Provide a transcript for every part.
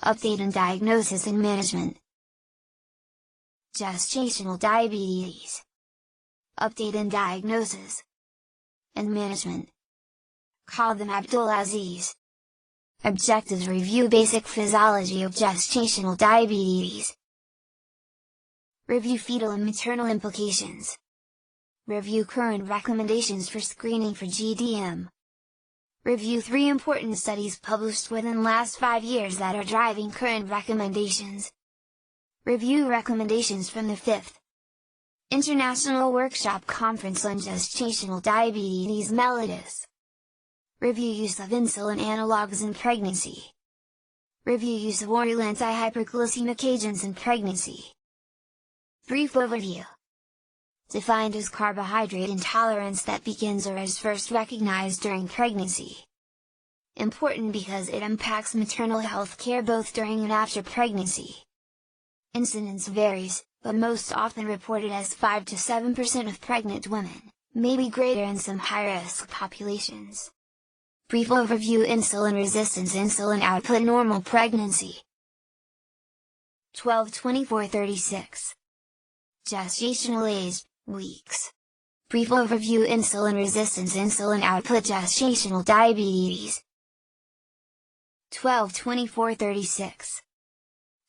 Update in diagnosis and management. Gestational diabetes. Update in diagnosis and management. Call them Abdulaziz. Objectives: review basic physiology of gestational diabetes. Review fetal and maternal implications. Review current recommendations for screening for GDM. Review 3 important studies published within last 5 years that are driving current recommendations. Review recommendations from the 5th International Workshop Conference on Gestational Diabetes mellitus. Review use of insulin analogs in pregnancy. Review use of oral anti-hyperglycemic agents in pregnancy. Brief overview. Defined as carbohydrate intolerance that begins or is first recognized during pregnancy. Important because it impacts maternal health care both during and after pregnancy. Incidence varies, but most often reported as 5 to 7% of pregnant women, may be greater in some high-risk populations. Brief overview: insulin resistance, insulin output, normal pregnancy. 12-24-36. Gestational age, weeks. Brief overview: insulin resistance, insulin output, gestational diabetes. 12-24-36.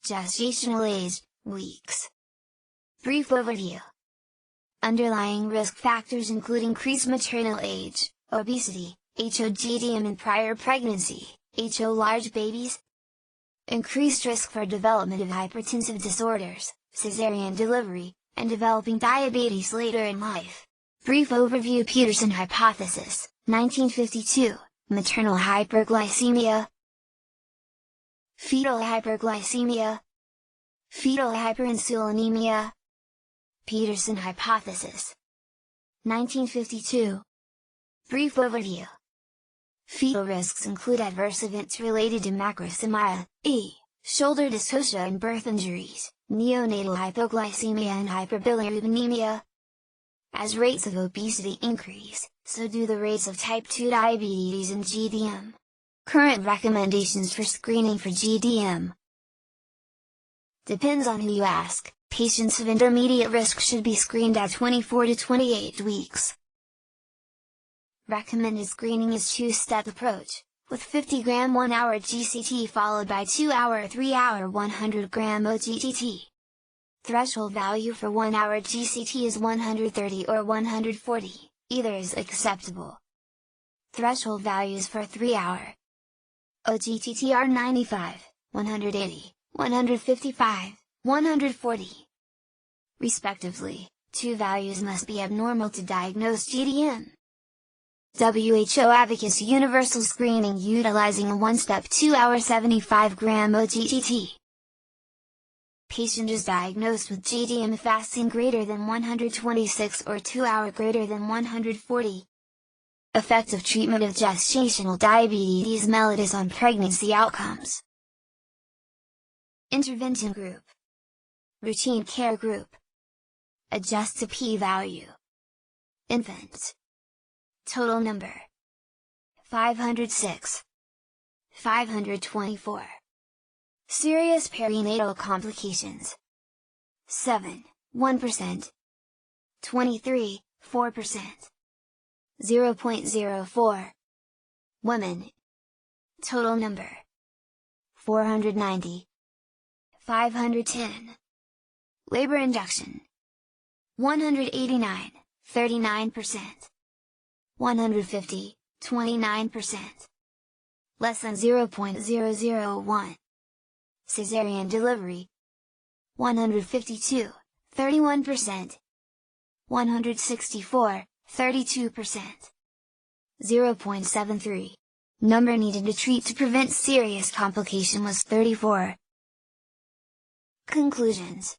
Gestational age, weeks. Brief overview. Underlying risk factors include increased maternal age, obesity, HO-GDM in prior pregnancy, HO large babies, increased risk for development of hypertensive disorders, cesarean delivery, and developing diabetes later in life. Brief overview: Peterson hypothesis, 1952, maternal hyperglycemia, fetal hyperglycemia, fetal hyperinsulinemia. Peterson hypothesis, 1952. Brief overview. Fetal risks include adverse events related to macrosomia, shoulder dystocia and birth injuries, neonatal hypoglycemia and hyperbilirubinemia. As rates of obesity increase, so do the rates of type 2 diabetes and GDM. Current recommendations for screening for GDM. Depends on who you ask. Patients of intermediate risk should be screened at 24 to 28 weeks. Recommended screening is 2-step approach, with 50 g 1 hour GCT followed by 2 hour 3 hour 100 g OGTT. Threshold value for 1 hour GCT is 130 or 140, either is acceptable. Threshold values for 3 hour OGTT are 95, 180, 155, 140. Respectively, 2 values must be abnormal to diagnose GDM. WHO advocates universal screening utilizing a 1-step 2 hour 75 g OGTT. Patient is diagnosed with GDM fasting greater than 126 or 2 hour greater than 140. Effective treatment of gestational diabetes mellitus on pregnancy outcomes. Intervention group. Routine care group. Adjust to p-value. Infants. Total number: 506. 524. Serious perinatal complications: 7, 1%. 23, 4%. 0.04. Women. Total number: 490. 510. Labor induction: 189, 39%. 150, 29%. Less than 0.001. Cesarean delivery: 152, 31%. 164, 32%. 0.73. Number needed to treat to prevent serious complication was 34. Conclusions.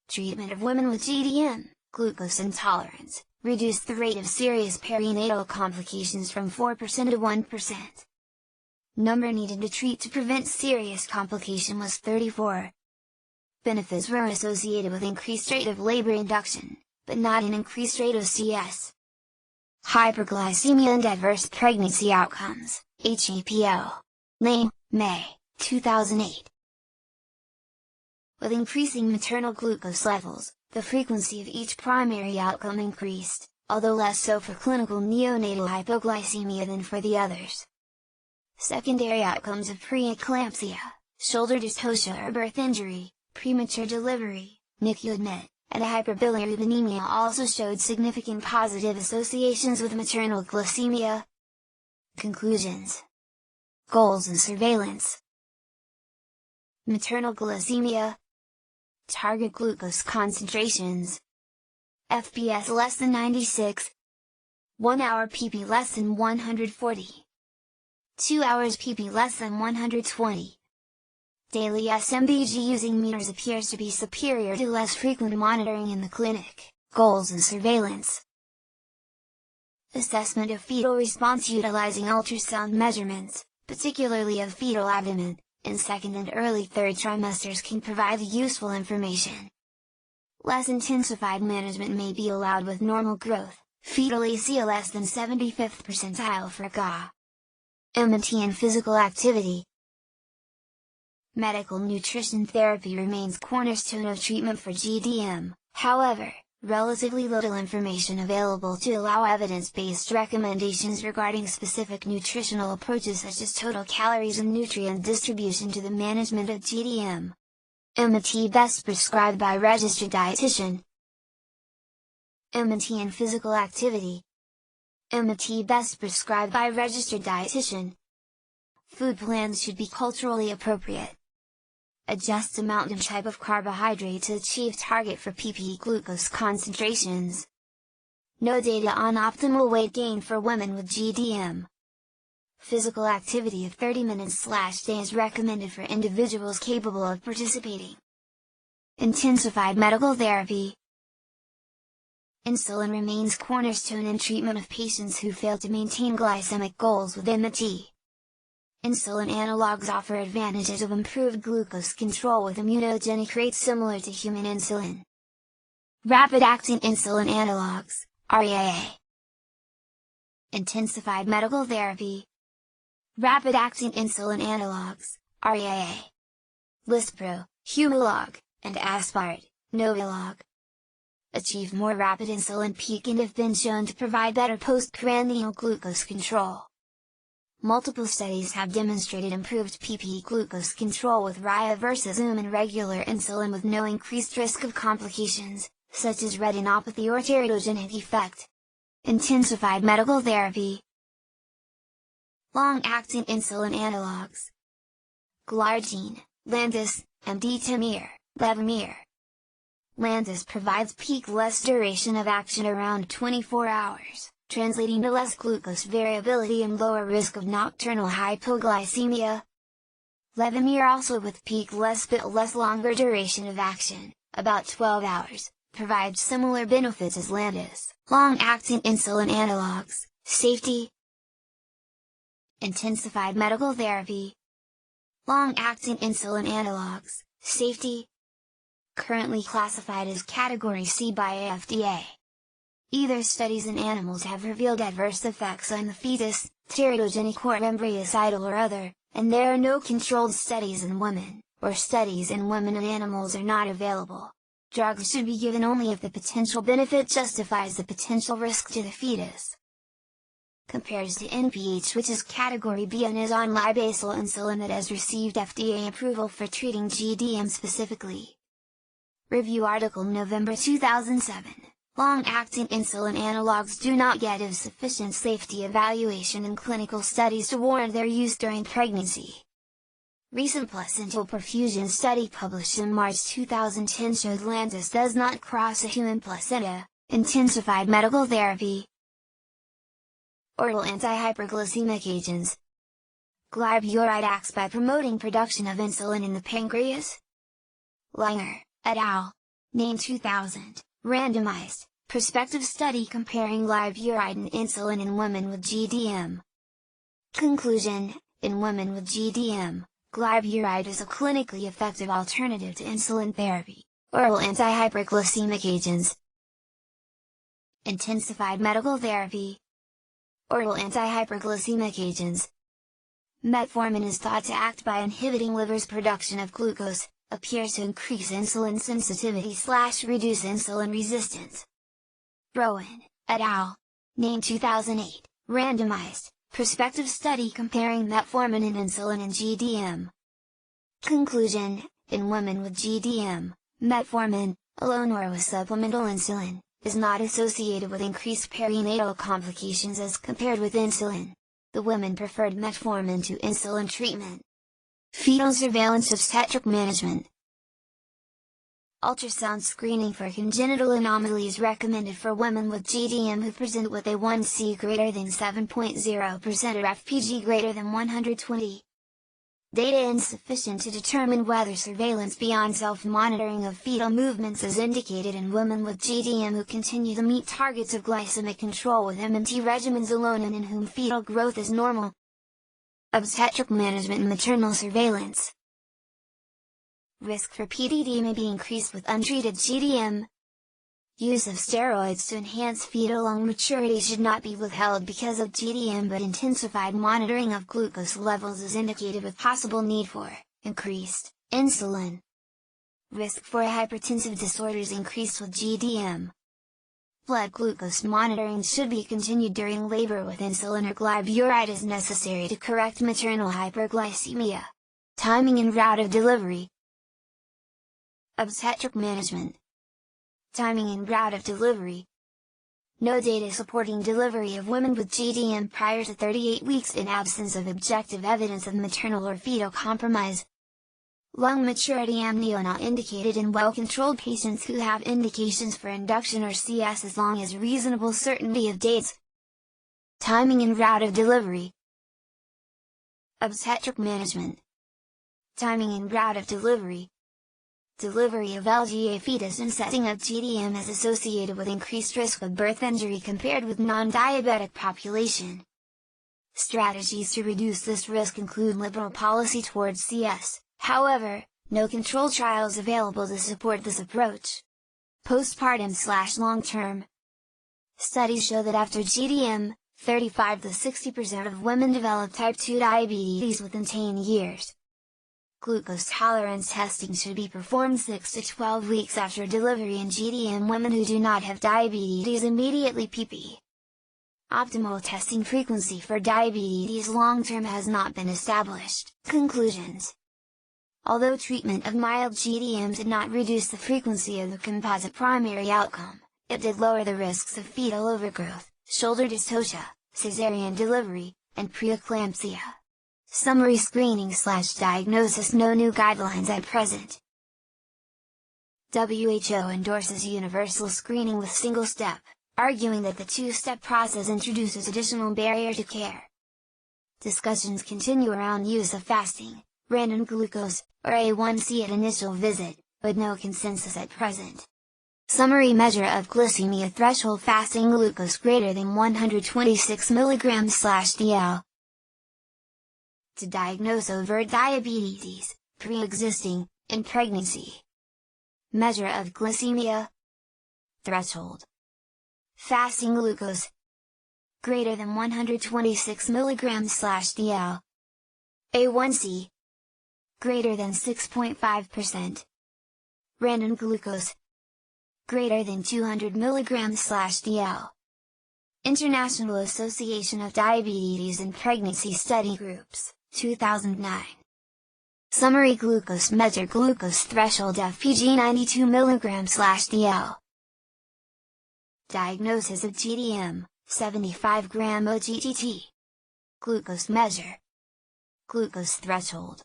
Treatment of women with GDM, glucose intolerance, reduced the rate of serious perinatal complications from 4% to 1%. Number needed to treat to prevent serious complication was 34. Benefits were associated with increased rate of labor induction, but not an increased rate of CS. Hyperglycemia and adverse pregnancy outcomes, HAPO. Name, May, 2008. With increasing maternal glucose levels, the frequency of each primary outcome increased, although less so for clinical neonatal hypoglycemia than for the others. Secondary outcomes of preeclampsia, shoulder dystocia or birth injury, premature delivery, NICU admit, and hyperbilirubinemia also showed significant positive associations with maternal glycemia. Conclusions. Goals and surveillance. Maternal glycemia. Target glucose concentrations. FPS less than 96. 1 hour PP less than 140. 2 hours PP less than 120. Daily SMBG using meters appears to be superior to less frequent monitoring in the clinic. Goals and surveillance. Assessment of fetal response utilizing ultrasound measurements, particularly of fetal abdomen, in second and early third trimesters can provide useful information. Less intensified management may be allowed with normal growth, fetal AC less than 75th percentile for GA. MNT and physical activity. Medical nutrition therapy remains cornerstone of treatment for GDM, however, relatively little information available to allow evidence-based recommendations regarding specific nutritional approaches such as total calories and nutrient distribution to the management of GDM. MNT best prescribed by registered dietitian. MNT and physical activity. MNT best prescribed by registered dietitian. Food plans should be culturally appropriate. Adjust amount and type of carbohydrate to achieve target for PP glucose concentrations. No data on optimal weight gain for women with GDM. Physical activity of 30 minutes/day is recommended for individuals capable of participating. Intensified medical therapy. Insulin remains cornerstone in treatment of patients who fail to maintain glycemic goals with MT. Insulin analogs offer advantages of improved glucose control with immunogenic rates similar to human insulin. Rapid-acting insulin analogs, RAA. Intensified medical therapy. Rapid-acting insulin analogs, RAA. Lispro, Humalog, and Aspart, Novolog. Achieve more rapid insulin peak and have been shown to provide better postprandial glucose control. Multiple studies have demonstrated improved PP glucose control with RAA versus and regular insulin with no increased risk of complications, such as retinopathy or teratogenic effect. Intensified medical therapy. Long-acting insulin analogs. Glargine, Lantus, Mdtemir, Levemir. Lantus provides peak less duration of action around 24 hours. Translating to less glucose variability and lower risk of nocturnal hypoglycemia. Levemir also with peak less but less longer duration of action, about 12 hours, provides similar benefits as Lantus. Long-acting insulin analogs, safety. Intensified medical therapy. Long-acting insulin analogs, safety. Currently classified as Category C by FDA. Either studies in animals have revealed adverse effects on the fetus, teratogenic or embryocidal or other, and there are no controlled studies in women, or studies in women and animals are not available. Drugs should be given only if the potential benefit justifies the potential risk to the fetus. Compares to NPH, which is Category B and is on basal insulin that has received FDA approval for treating GDM specifically. Review article November 2007. Long-acting insulin analogs do not get a sufficient safety evaluation in clinical studies to warrant their use during pregnancy. Recent placental perfusion study published in March 2010 showed Lantus does not cross a human placenta. Intensified medical therapy. Oral antihyperglycemic agents. Glyburide acts by promoting production of insulin in the pancreas. Langer, et al. Name 2000. Randomized, prospective study comparing glyburide and insulin in women with GDM. Conclusion: in women with GDM, glyburide is a clinically effective alternative to insulin therapy. Oral antihyperglycemic agents. Intensified medical therapy. Oral antihyperglycemic agents. Metformin is thought to act by inhibiting liver's production of glucose, appears to increase insulin sensitivity/reduce insulin resistance. Rowan, et al. Named 2008, randomized, prospective study comparing metformin and insulin in GDM. Conclusion: in women with GDM, metformin, alone or with supplemental insulin, is not associated with increased perinatal complications as compared with insulin. The women preferred metformin to insulin treatment. Fetal surveillance obstetric management. Ultrasound screening for congenital anomalies recommended for women with GDM who present with A1C greater than 7.0% or FPG greater than 120. Data insufficient to determine whether surveillance beyond self-monitoring of fetal movements is indicated in women with GDM who continue to meet targets of glycemic control with MMT regimens alone and in whom fetal growth is normal. Obstetric management and maternal surveillance. Risk for PDD may be increased with untreated GDM. Use of steroids to enhance fetal lung maturity should not be withheld because of GDM, but intensified monitoring of glucose levels is indicated with possible need for increased insulin. Risk for hypertensive disorders increased with GDM. Blood glucose monitoring should be continued during labor with insulin or glyburide as necessary to correct maternal hyperglycemia. Timing and route of delivery. Obstetric management. Timing and route of delivery. No data supporting delivery of women with GDM prior to 38 weeks in absence of objective evidence of maternal or fetal compromise. Lung maturity amnio not indicated in well-controlled patients who have indications for induction or CS as long as reasonable certainty of dates. Timing and route of delivery. Obstetric management. Timing and route of delivery. Delivery of LGA fetus in setting of GDM is associated with increased risk of birth injury compared with non-diabetic population. Strategies to reduce this risk include liberal policy towards CS, however, no control trials available to support this approach. Postpartum/long-term. Studies show that after GDM, 35 to 60% of women develop type 2 diabetes within 10 years. Glucose tolerance testing should be performed 6 to 12 weeks after delivery in GDM women who do not have diabetes immediately pp. Optimal testing frequency for diabetes long-term has not been established. Conclusions. Although treatment of mild GDM did not reduce the frequency of the composite primary outcome, it did lower the risks of fetal overgrowth, shoulder dystocia, cesarean delivery, and preeclampsia. Summary screening/diagnosis. No new guidelines at present. WHO endorses universal screening with single step, arguing that the two-step process introduces additional barrier to care. Discussions continue around use of fasting, random glucose, or A1C at initial visit, but no consensus at present. Summary measure of glycemia threshold: fasting glucose greater than 126 mg/dl. To diagnose overt diabetes, pre-existing, in pregnancy. Measure of glycemia threshold: fasting glucose greater than 126 mg/dl. A1C greater than 6.5%. Random glucose greater than 200 mg/dl. International Association of Diabetes in Pregnancy Study Groups, 2009. Summary glucose measure: glucose threshold FPG 92 mg/dl. Diagnosis of GDM, 75 gram OGTT. Glucose measure: glucose threshold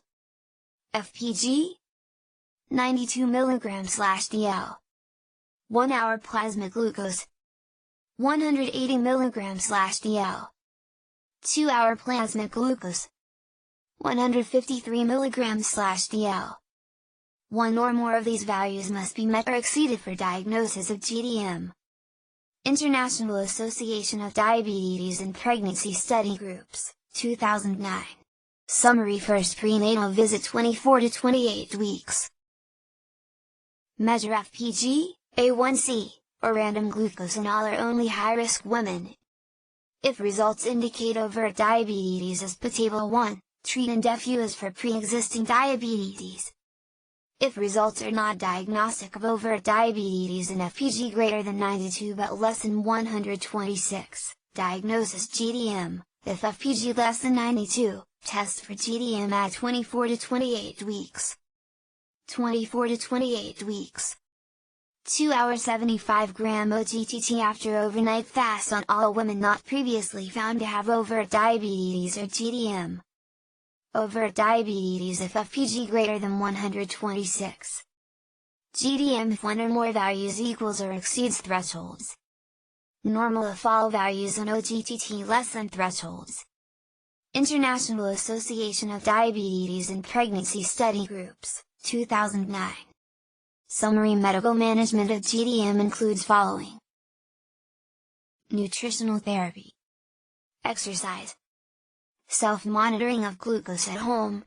FPG 92 mg/dl. 1 hour plasma glucose 180 mg/dl. 2 hour plasma glucose 153 mg/dl. One or more of these values must be met or exceeded for diagnosis of GDM. International Association of Diabetes in Pregnancy Study Groups, 2009. Summary: first prenatal visit 24 to 28 weeks. Measure FPG, A1C, or random glucose in all or only high-risk women. If results indicate overt diabetes as per Table 1, Treat and diffuse for pre-existing diabetes. If results are not diagnostic of overt diabetes and FPG greater than 92 but less than 126, diagnosis GDM. If FPG less than 92, test for GDM at 24 to 28 weeks. 24 to 28 weeks. 2 hour 75 gram OGTT after overnight fast on all women not previously found to have overt diabetes or GDM. Overt diabetes if FPG greater than 126. GDM if one or more values equals or exceeds thresholds. Normal if all values on OGTT less than thresholds. International Association of Diabetes and Pregnancy Study Groups, 2009. Summary medical management of GDM includes following: nutritional therapy, exercise, self-monitoring of glucose at home.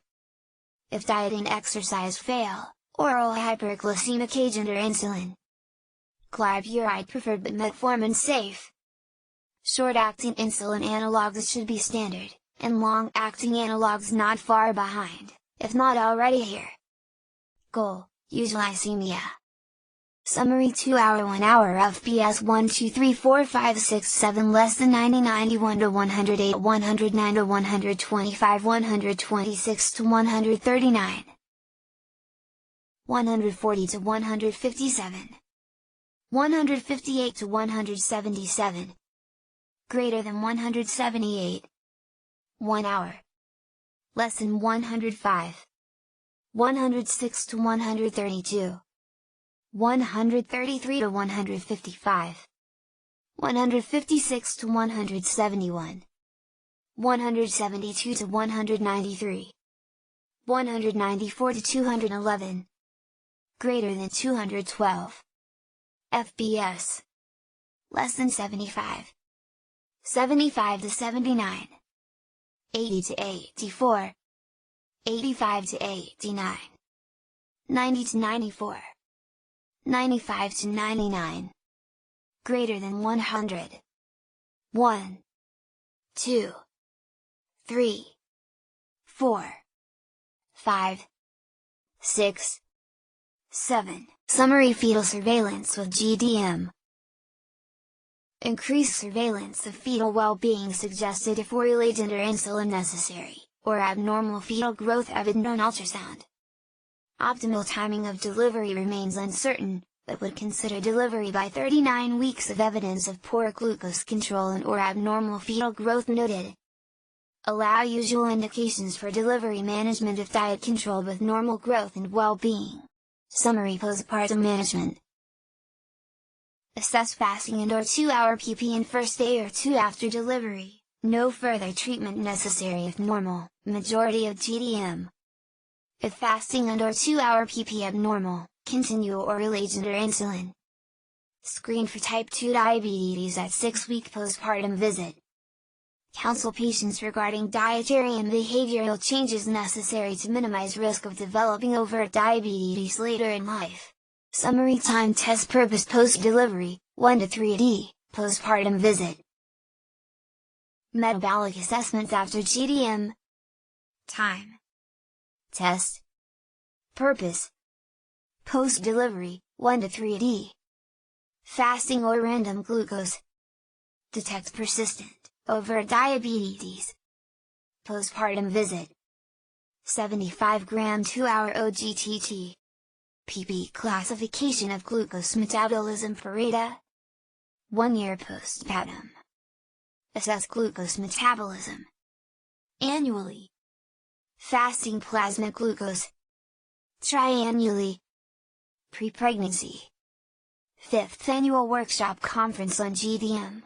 If diet and exercise fail, oral hyperglycemic agent or insulin. Glyburide preferred but metformin safe. Short-acting insulin analogs should be standard, and long-acting analogs not far behind, if not already here. Goal: euglycemia. Summary: 2 hour 1 hour FPS 1 2 3 4 5 6 7 less than 90 91 to 108 109 to 125 126 to 139 140 to 157 158 to 177 greater than 178 1 hour less than 105 106 to 132 133 to 155 156 to 171 172 to 193 194 to 211 greater than 212 FPS less than 75 75 to 79 80 to 84 85 to 89 90 to 94 95 to 99 greater than 100 1 2 3 4 5 6 7 Summary: fetal surveillance with GDM. Increased surveillance of fetal well-being suggested if oral agent or insulin necessary, or abnormal fetal growth evident on ultrasound. Optimal timing of delivery remains uncertain, but would consider delivery by 39 weeks if evidence of poor glucose control and or abnormal fetal growth noted. Allow usual indications for delivery management if diet controlled with normal growth and well-being. Summary: postpartum management. Assess fasting and or 2 hour PP in first day or 2 after delivery, no further treatment necessary if normal, majority of GDM. If fasting and or 2 hour PP abnormal, continue oral agent or insulin. Screen for type 2 diabetes at 6-week postpartum visit. Counsel patients regarding dietary and behavioral changes necessary to minimize risk of developing overt diabetes later in life. Summary: time test purpose post-delivery, 1 to 3D, postpartum visit. Metabolic assessments after GDM. Time test purpose post-delivery, 1 to 3D. Fasting or random glucose. Detect persistent overt diabetes. Postpartum visit. 75 gram 2 hour OGTT. PP classification of glucose metabolism per rata. 1 year postpartum. Assess glucose metabolism annually. Fasting plasma glucose triannually. Pre-pregnancy. 5th Annual Workshop Conference on GDM.